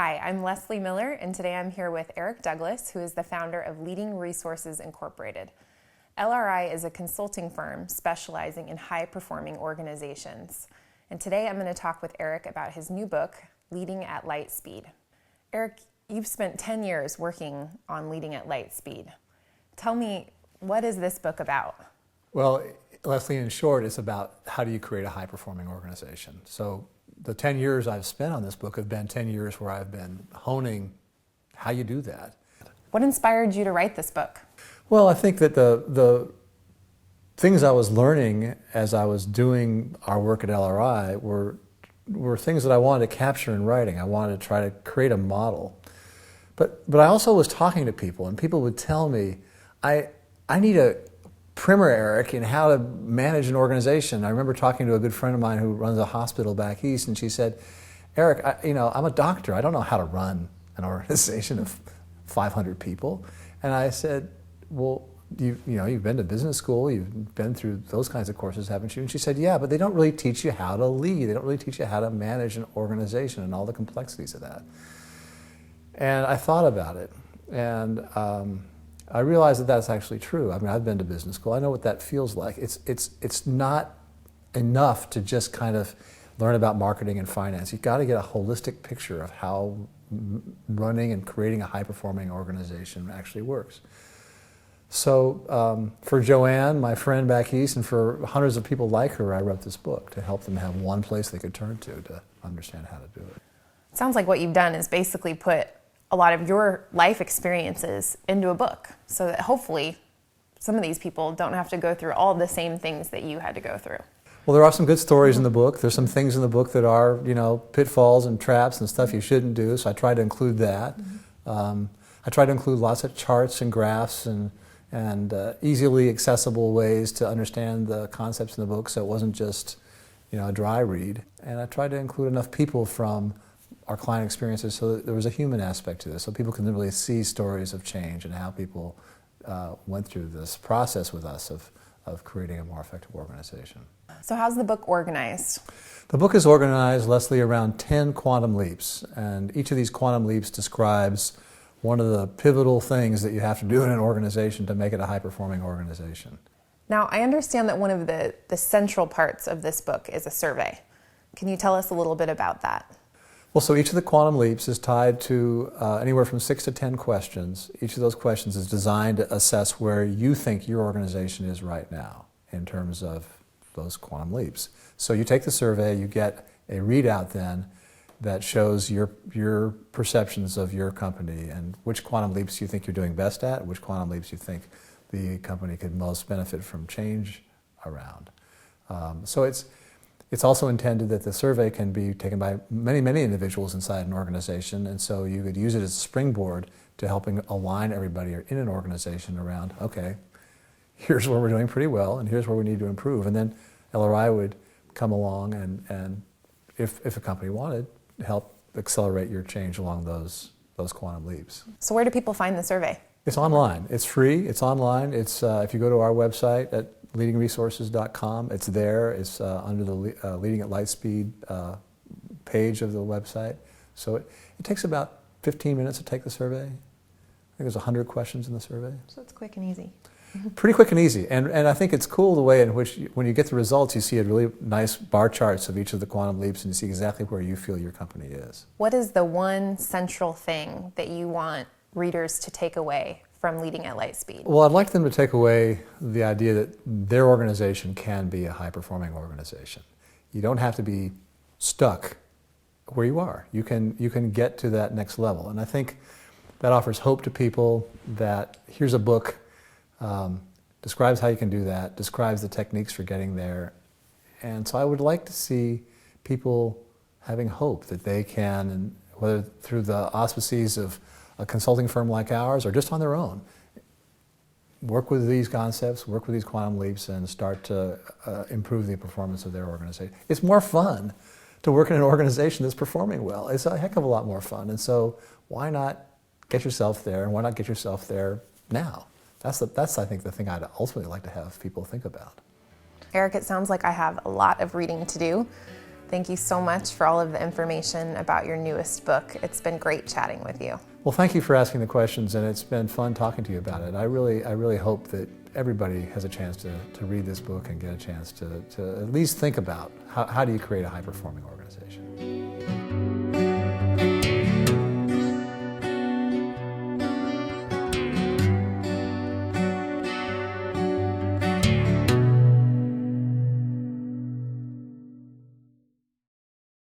Hi, I'm Leslie Miller, and today I'm here with Eric Douglas, who is the founder of Leading Resources Incorporated. LRI is a consulting firm specializing in high-performing organizations. And today I'm going to talk with Eric about his new book, Leading at Light Speed. Eric, you've spent 10 years working on Leading at Light Speed. Tell me, what is this book about? Well, Leslie, in short, it's about how do you create a high-performing organization. So the 10 years I've spent on this book have been 10 years where I've been honing how you do that. What inspired you to write this book? Well, I think that the things I was learning as I was doing our work at LRI were things that I wanted to capture in writing. I wanted to try to create a model. But I also was talking to people, and people would tell me, I need a primer, Eric, in how to manage an organization. I remember talking to a good friend of mine who runs a hospital back east, and she said, Eric, I'm a doctor. I don't know how to run an organization of 500 people. And I said, well, you've been to business school, you've been through those kinds of courses, haven't you? And she said, yeah, but they don't really teach you how to lead. They don't really teach you how to manage an organization and all the complexities of that. And I thought about it, and I realized that that's actually true. I mean, I've been to business school. I know what that feels like. It's not enough to just kind of learn about marketing and finance. You've got to get a holistic picture of how running and creating a high-performing organization actually works. So for Joanne, my friend back east, and for hundreds of people like her, I wrote this book to help them have one place they could turn to understand how to do it. It sounds like what you've done is basically put a lot of your life experiences into a book so that hopefully some of these people don't have to go through all the same things that you had to go through. Well, there are some good stories in the book. There's some things in the book that are, pitfalls and traps and stuff you shouldn't do, so I try to include that. I try to include lots of charts and graphs and easily accessible ways to understand the concepts in the book so it wasn't just, a dry read. And I tried to include enough people from our client experiences so that there was a human aspect to this, so people can really see stories of change and how people went through this process with us of creating a more effective organization. So how's the book organized? The book is organized, Leslie, around 10 quantum leaps, and each of these quantum leaps describes one of the pivotal things that you have to do in an organization to make it a high-performing organization. Now, I understand that one of the central parts of this book is a survey. Can you tell us a little bit about that? Well, so each of the quantum leaps is tied to anywhere from 6 to 10 questions. Each of those questions is designed to assess where you think your organization is right now in terms of those quantum leaps. So you take the survey, you get a readout then that shows your perceptions of your company and which quantum leaps you think you're doing best at, which quantum leaps you think the company could most benefit from change around. So it's also intended that the survey can be taken by many, many individuals inside an organization, and so you could use it as a springboard to helping align everybody in an organization around, okay, here's where we're doing pretty well, and here's where we need to improve. And then LRI would come along and if a company wanted, help accelerate your change along those quantum leaps. So where do people find the survey? It's online. It's free. It's online. It's if you go to our website at leadingresources.com, it's there. It's under the Leading at Lightspeed page of the website. So it takes about 15 minutes to take the survey. I think there's 100 questions in the survey. So it's quick and easy. Pretty quick and easy. And I think it's cool the way in which when you get the results, you see a really nice bar charts of each of the quantum leaps and you see exactly where you feel your company is. What is the one central thing that you want readers to take away from Leading at Lightspeed? Well, I'd like them to take away the idea that their organization can be a high-performing organization. You don't have to be stuck where you are. You can get to that next level. And I think that offers hope to people that here's a book, describes how you can do that, describes the techniques for getting there. And so I would like to see people having hope that they can, and whether through the auspices of a consulting firm like ours or just on their own, work with these concepts, work with these quantum leaps, and start to improve the performance of their organization. It's more fun to work in an organization that's performing well. It's a heck of a lot more fun. And so why not get yourself there, and why not get yourself there now? That's I think, the thing I'd ultimately like to have people think about. Eric, it sounds like I have a lot of reading to do. Thank you so much for all of the information about your newest book. It's been great chatting with you. Well, thank you for asking the questions, and it's been fun talking to you about it. I really hope that everybody has a chance to read this book and get a chance to at least think about how do you create a high-performing organization.